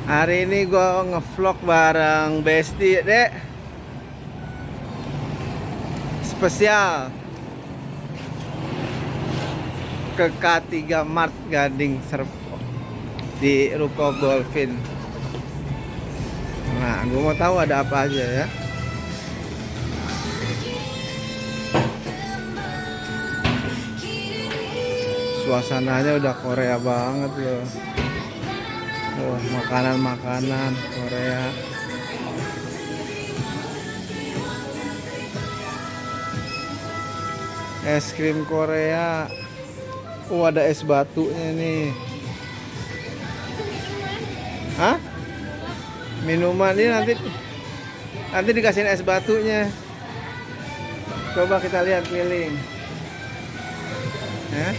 Hari ini gua ngevlog bareng Besti, Dek. Spesial ke K3 Mart Gading Serpong di Ruko Golfin. Nah, gua mau tahu ada apa aja ya. Suasananya udah Korea banget loh. Oh, makanan-makanan Korea. Es krim Korea. Oh, ada es batunya nih. Hah? Minuman ini nanti dikasihin es batunya. Coba kita lihat keliling. Ya.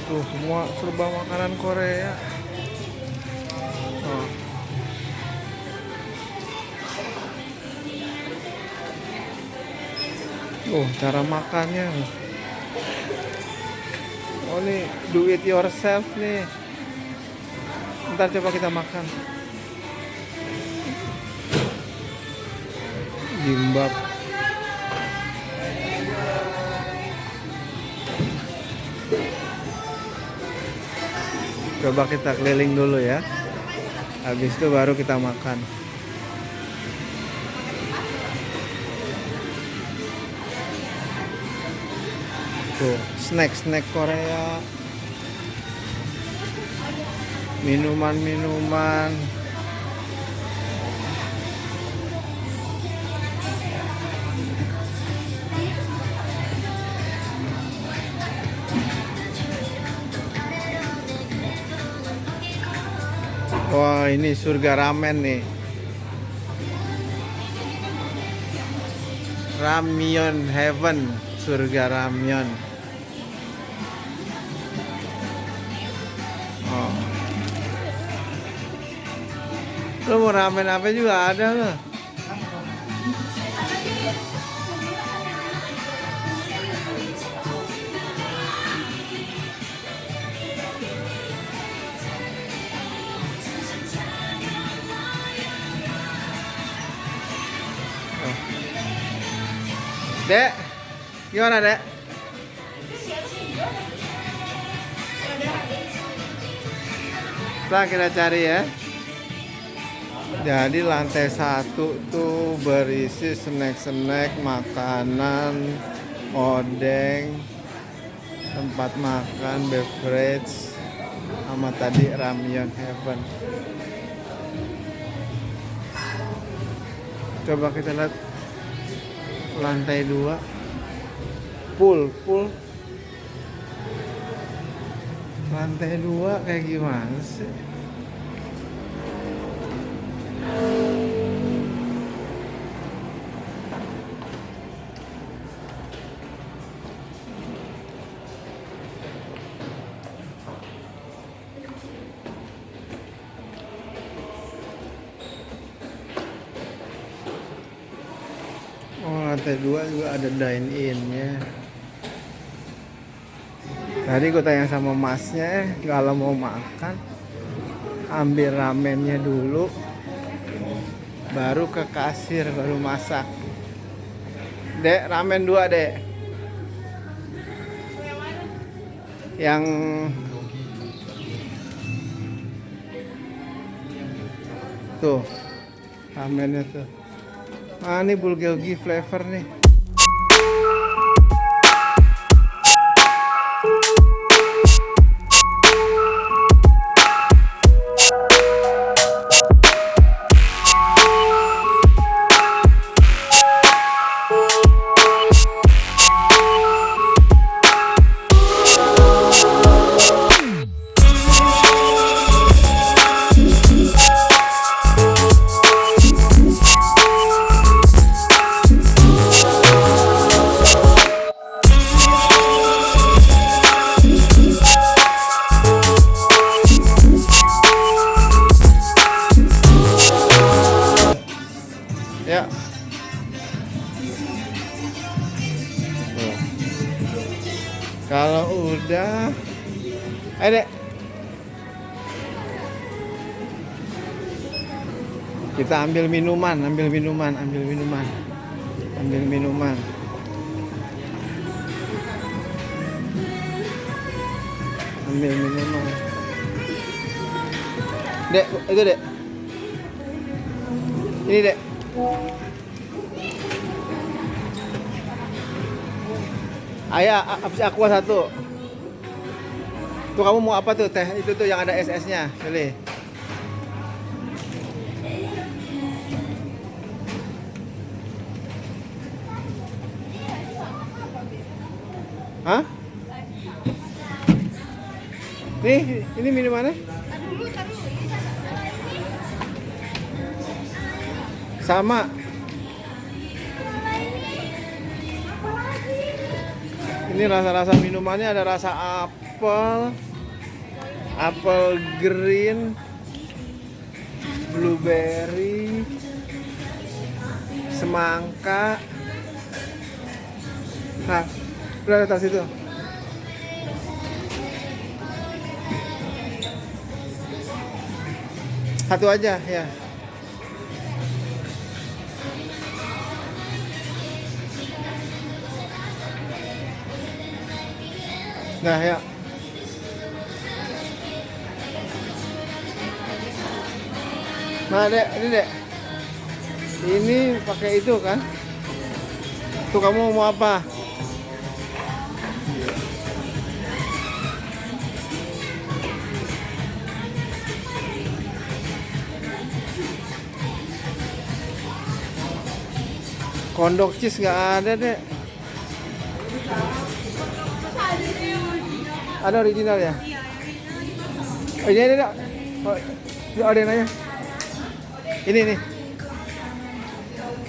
Tuh, semua serba makanan Korea. Oh. Oh, cara makannya. Oh, nih do it yourself nih. Ntar coba kita makan. Gimbap. Coba kita keliling dulu ya. Habis itu baru kita makan. Tuh, snack Korea. Minuman-minuman. Wah, ini surga ramen nih. Ramyeon Heaven, surga ramyeon. Oh. Lo mau ramen apa juga ada loh. Dek, gimana Dek? Setelah kita cari ya. Jadi lantai 1 tuh berisi snack makanan, odeng, tempat makan, beverage, sama tadi Ramyeon Heaven. Coba kita lihat lantai 2, pool. Lantai 2 kayak gimana sih? Oh, lantai 2 juga ada dine-in-nya. Tadi gue tanya sama masnya, kalau mau makan ambil ramennya dulu, baru ke kasir, baru masak. Dek, ramen 2 Dek. Yang tuh ramennya tuh. Ah, ini bulgogi flavor nih. Kalau udah, ayo dek. Kita ambil minuman, ambil minuman, ambil minuman, ambil minuman. Ambil minuman. Dek, itu dek. Ini dek. Ayah, aqua satu. Tuh kamu mau apa tuh teh? Itu tuh yang ada SS-nya. Pilih. Hah? Nih, ini minumannya? Sama. Ini rasa-rasa minumannya ada rasa apel, apel green, blueberry, semangka. Nah, udah di atas itu. Satu aja ya. Nah ya. Nah dek, ini dek. Ini pakai itu kan? Tuh kamu mau apa? Kondok cheese nggak ada dek. Ada original ya? Oh, ini dek. Oh, ada yang nanya. Ini nih.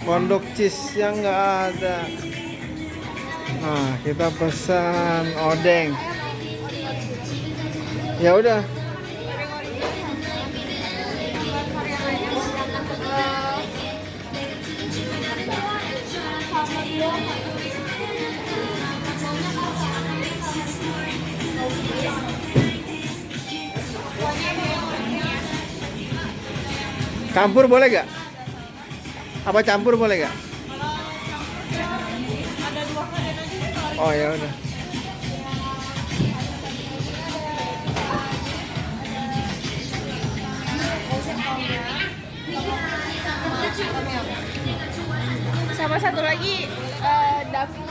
Kondok cheese yang nggak ada. Nah, kita pesan odeng. Ya udah. Campur boleh gak? Apa campur boleh gak? Oh ya udah. Sama satu lagi Davi.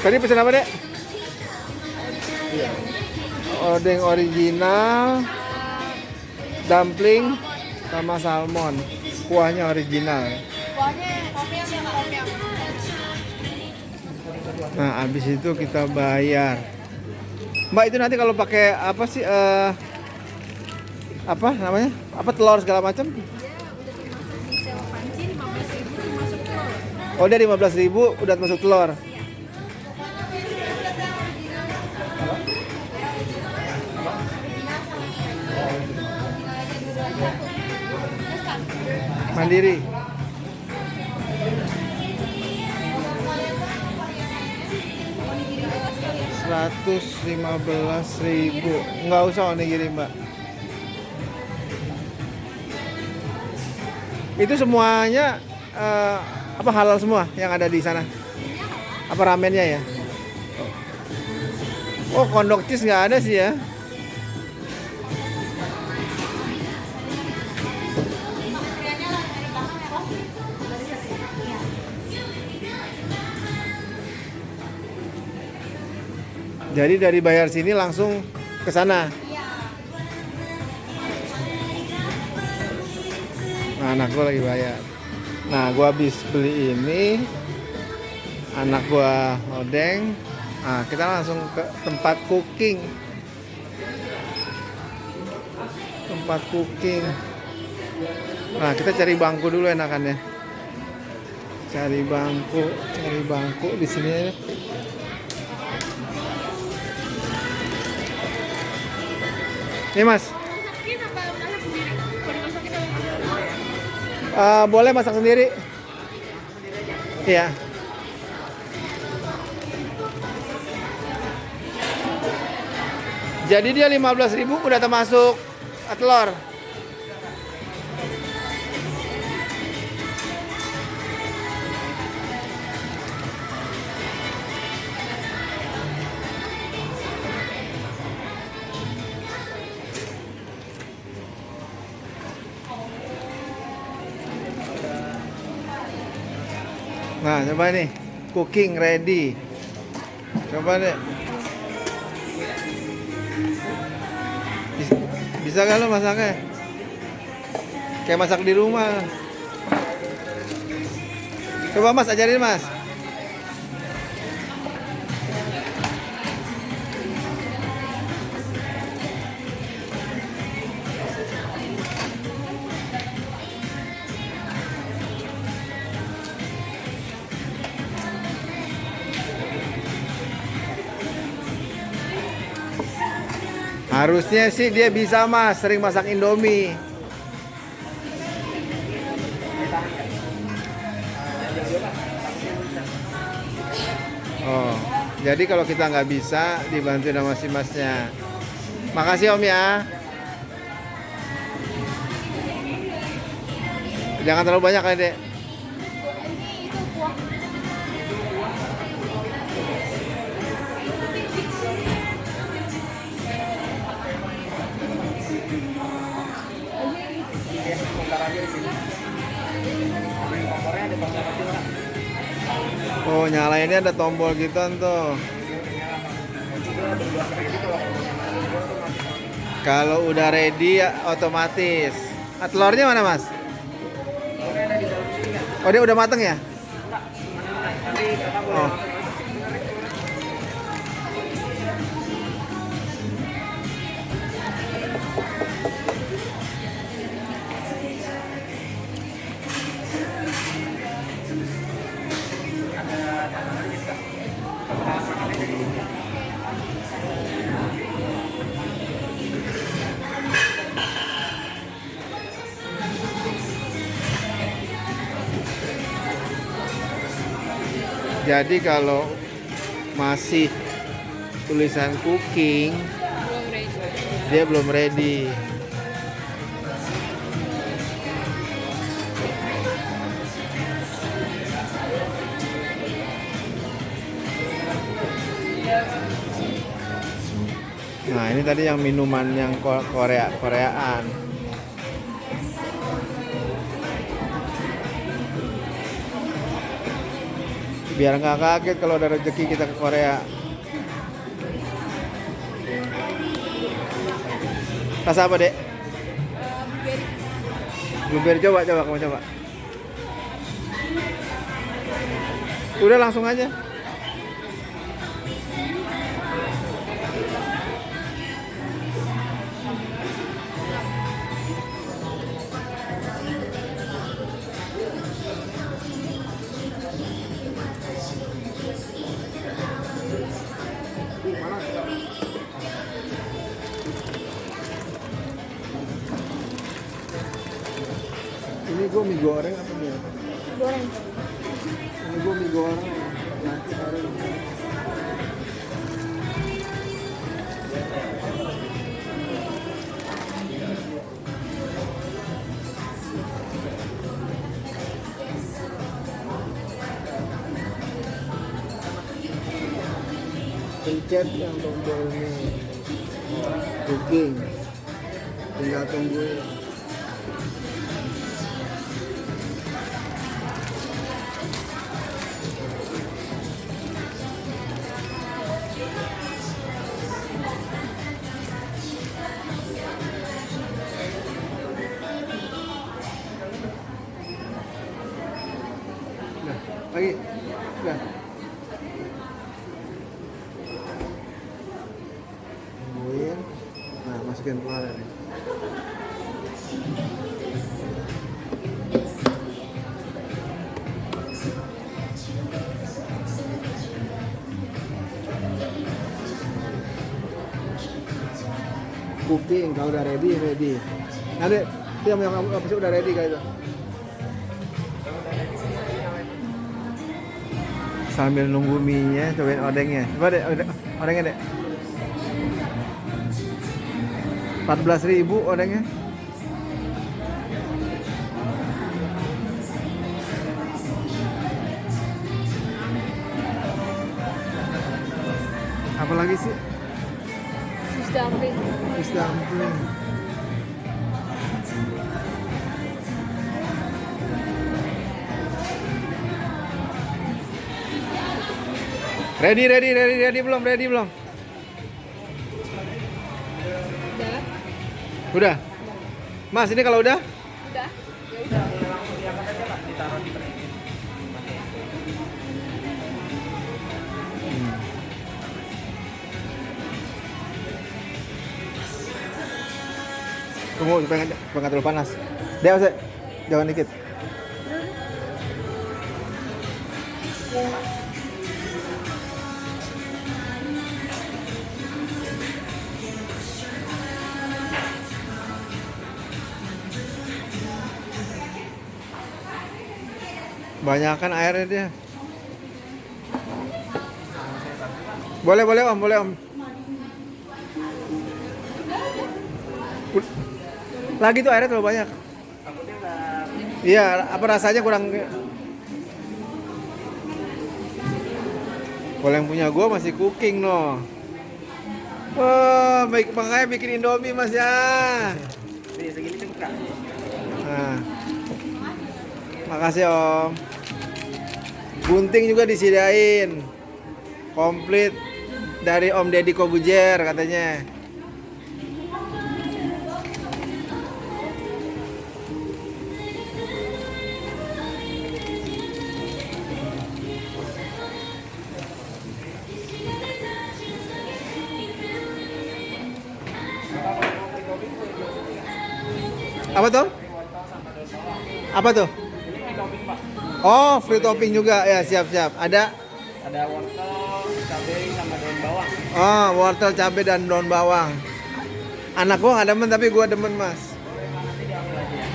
Tadi pesan apa dek? Odeng original, dumpling, sama salmon. Kuahnya original. Kuahnya tom-yum. Nah, abis itu kita bayar. Mbak, itu nanti kalau pakai apa sih? Apa namanya? Apa telur segala macam? Sewa panci 15.000 masuk telur. Oh, dari 15.000 udah masuk telur. Mandiri. 115.000. Nggak usah onigiri mbak. Itu semuanya apa halal semua yang ada di sana? Apa ramennya ya? Oh, kondok cheese nggak ada sih ya. Jadi dari bayar sini langsung ke sana. Nah, anak gua lagi bayar. Nah, gua habis beli ini. Anak gua odeng. Nah, kita langsung ke tempat cooking. Tempat cooking. Nah, kita cari bangku dulu enakannya. Cari bangku di sini ya. Nih mas, Boleh masak sendiri. Iya. Jadi dia 15.000 udah termasuk telur. Nah, coba nih, cooking ready. Coba deh. Bisa kan lo masaknya? Kayak masak di rumah. Coba Mas, ajarin Mas. Harusnya sih dia bisa Mas, sering masak Indomie. Oh, jadi kalau kita nggak bisa dibantu sama si Masnya. Makasih Om ya. Jangan terlalu banyak ya Dek. Oh, nyalainnya ada tombol gitu tuh. Kalau udah ready ya otomatis. Telurnya mana Mas? Oh, dia udah mateng ya? Oh. Jadi kalau masih tulisan cooking, dia belum ready. Nah, ini tadi yang minuman yang Koreaan. Biar nggak kaget kalau ada rezeki kita ke Korea. Rasa apa Dek? Blueberry. Coba kamu coba. Udah langsung aja. Ini gue mie goreng apa nih? Goreng. Ini gue mie goreng. Nanti taruh. Pencet yang tombol ini. Cooking. Tinggal tungguin. Lagi, udah. Tungguin. Nah, masukin keluar nih. Cooking, kalau udah ready. Nanti dia yang apa sih udah ready kayak itu. Sambil nunggu mie-nya, cobain odengnya. Coba deh, odengnya deh. 14.000 odengnya. Apa lagi sih? Sus dumpling. Fish dumpling. Ready belum? Ready belum? Udah. Udah. Mas, ini kalau udah? Udah. Ya udah. Tunggu supaya nggak terlalu panas. Dek, Ose, jangan dikit. Banyakan airnya dia. Boleh om, boleh om. Lagi tuh airnya terlalu banyak. Iya, apa rasanya kurang. Kalau yang punya gua masih cooking no. Wah, baik makanya bikin Indomie mas ya. Nih segini cukup kak. Nah, makasih om. Gunting juga disediain, komplit dari Om Deddy Kobujer katanya. Apa tuh? Apa tuh? Oh, free topping juga ya, siap-siap. Ada Wortel, cabai sama daun bawang. oh, wortel, cabai dan daun bawang. Anak gua nggak demen tapi gua demen mas. Nanti diambil aja ya.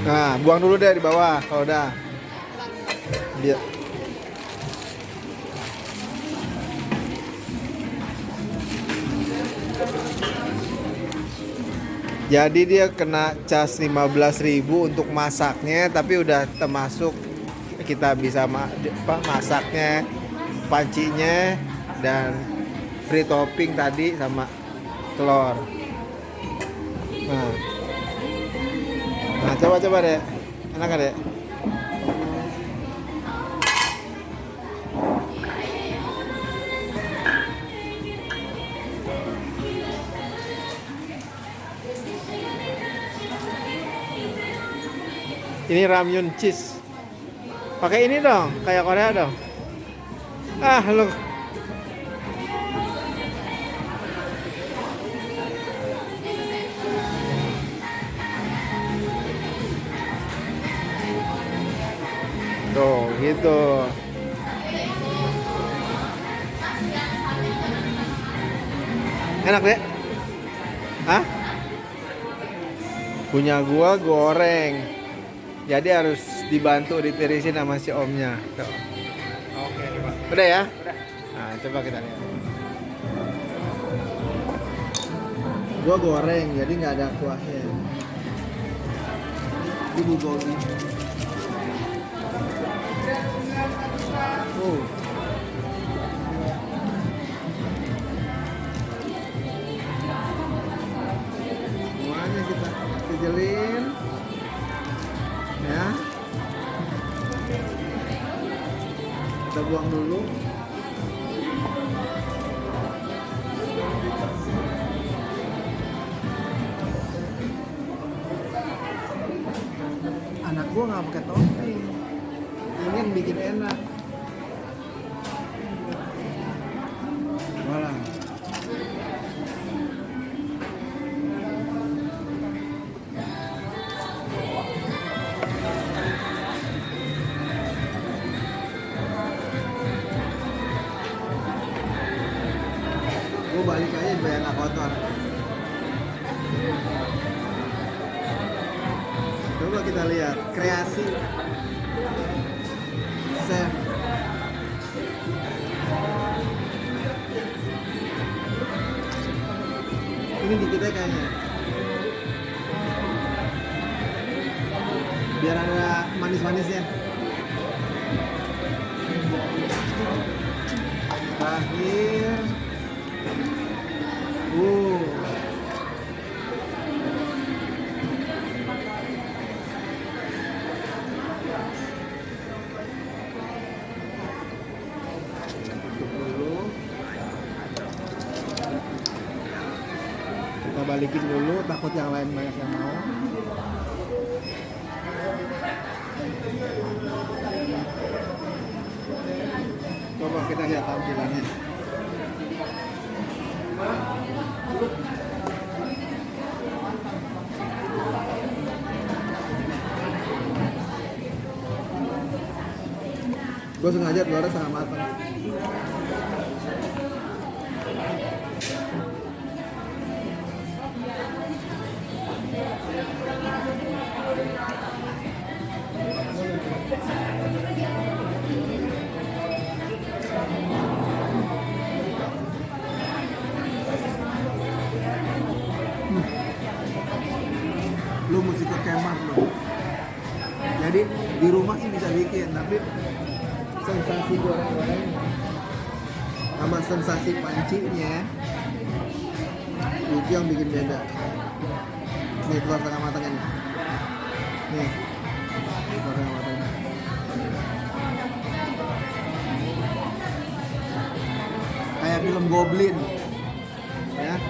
Nah, buang dulu deh di bawah kalau udah. Biar. Jadi dia kena cas 15.000 untuk masaknya, tapi udah termasuk kita bisa masaknya, pancinya dan free topping tadi sama telur. Nah coba deh, enak kan deh? Ini ramyun cheese. Pakai ini dong, kayak Korea dong. Ah, lu. Tuh, gitu. Enak deh. Hah? Punya gua goreng. Jadi harus dibantu ditirisin sama si omnya. Tuh. Oke, Pak. Udah ya? Udah. Nah, coba kita lihat. Gua goreng, jadi nggak ada kuahnya. Ini bulgogi. Semuanya kita kejelin. Ya. Kita buang dulu. Anak gua nggak pakai topping. Ini yang bikin enak. Malah. Gue balik aja biar nggak kotor. Coba kita kita lihat kreasi chef. Ini dikit aja kayaknya. Biar ada manis-manisnya. Terakhir. Kita balikin dulu, takut yang lain banyak yang mau. Coba kita lihat tampilannya. Gue sengaja luarnya setengah matang. Lu mesti ke kemar lu. Jadi di rumah sih bisa bikin, tapi sensasi goreng-goreng sama sensasi pancinya itu yang bikin beda. Nih telur tengah matang ini. Nih telur tengah matang. Kayak film Goblin, ya.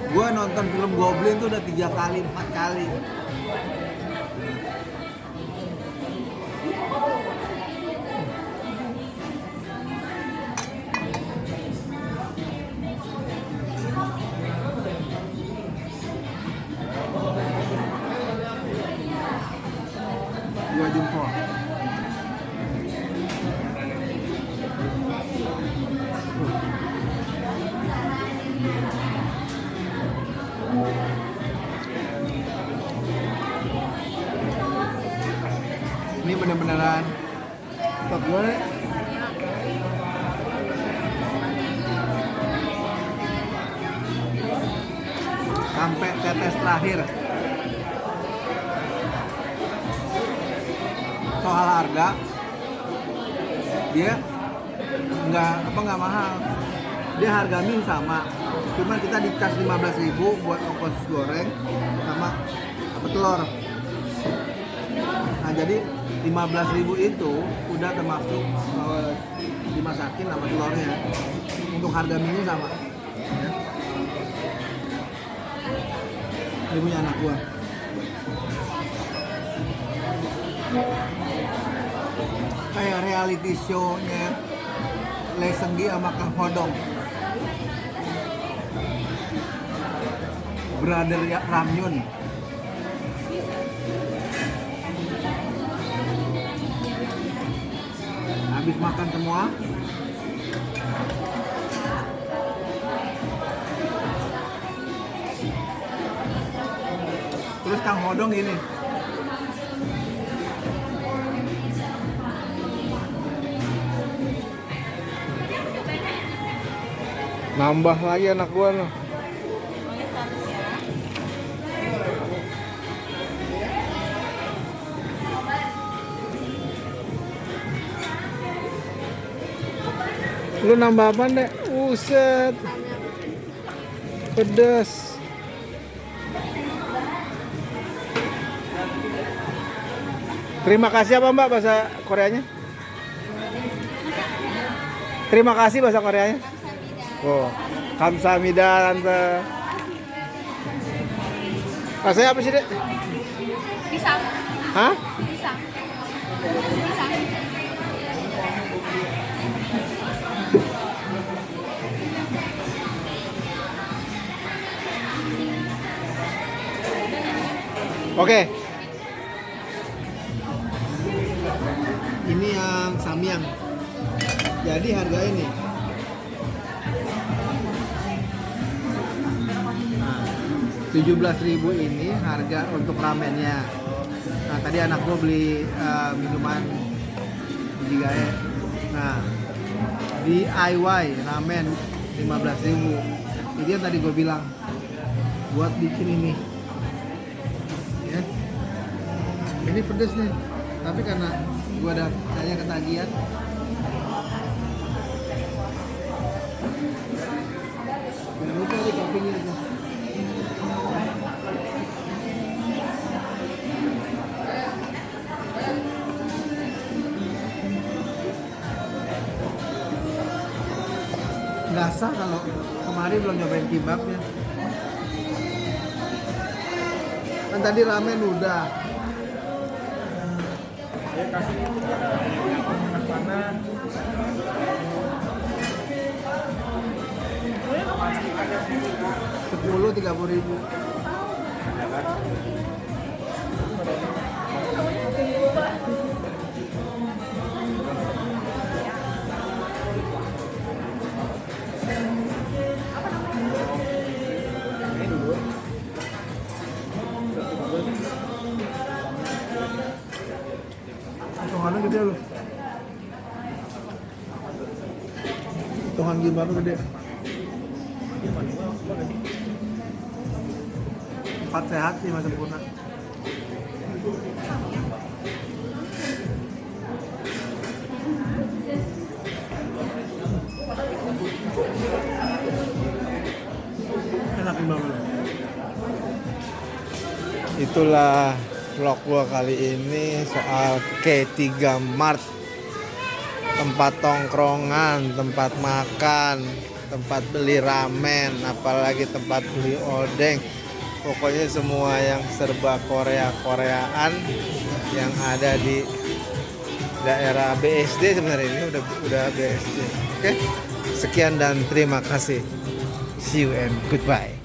Gua nonton film Goblin tuh udah 3 kali, 4 kali. Dua jempol. Ini bener-beneran top banget. Sampai tetes terakhir. Soal harga, dia nggak mahal. Dia harga mie sama, cuman kita dicas 15.000 buat ongkos goreng sama telur. Nah jadi 15.000 itu udah termasuk dimasakin sama telurnya. Untuk harga mie sama. Ya. Ini punya anak gua. Kayak reality show-nya Lee Seung-gi sama Kang Ho-dong. Brother Ramyun. Habis makan semua, terus Kang Ho-dong gini, nambah lagi anak gua loh. Lu nambah apa dek? Uset, pedas. Terima kasih apa mbak bahasa Koreanya? Terima kasih bahasa Koreanya? Oh, kamsahamnida tante. Rasanya apa sih dek? Pisang. Hah? Pisang. Oke. Ini yang samyang. Jadi harga ini. Nah, 17.000 ini harga untuk ramennya. Nah tadi anak gue beli minuman biji gae. Nah DIY ramen 15.000. Jadi yang tadi gue bilang buat bikin ini. Ya. Ini pedes nih. Tapi karena gue ada kayaknya ketagihan. Jangan lupa di toppingnya itu. Nggak sah kalau kemarin belum nyobain kebabnya. Kan tadi ramen udah. Ya kasih itu panas. 30.000. Hitungannya gede loh. Hitungan gimana gede? 4 sehat, 5 sempurna. Enak banget. Itulah vlog gua kali ini soal K3 Mart. Tempat tongkrongan, tempat makan, tempat beli ramen, apalagi tempat beli odeng. Pokoknya semua yang serba Koreaan yang ada di daerah BSD sebenarnya ini udah BSD. Oke. Sekian dan terima kasih. See you and goodbye.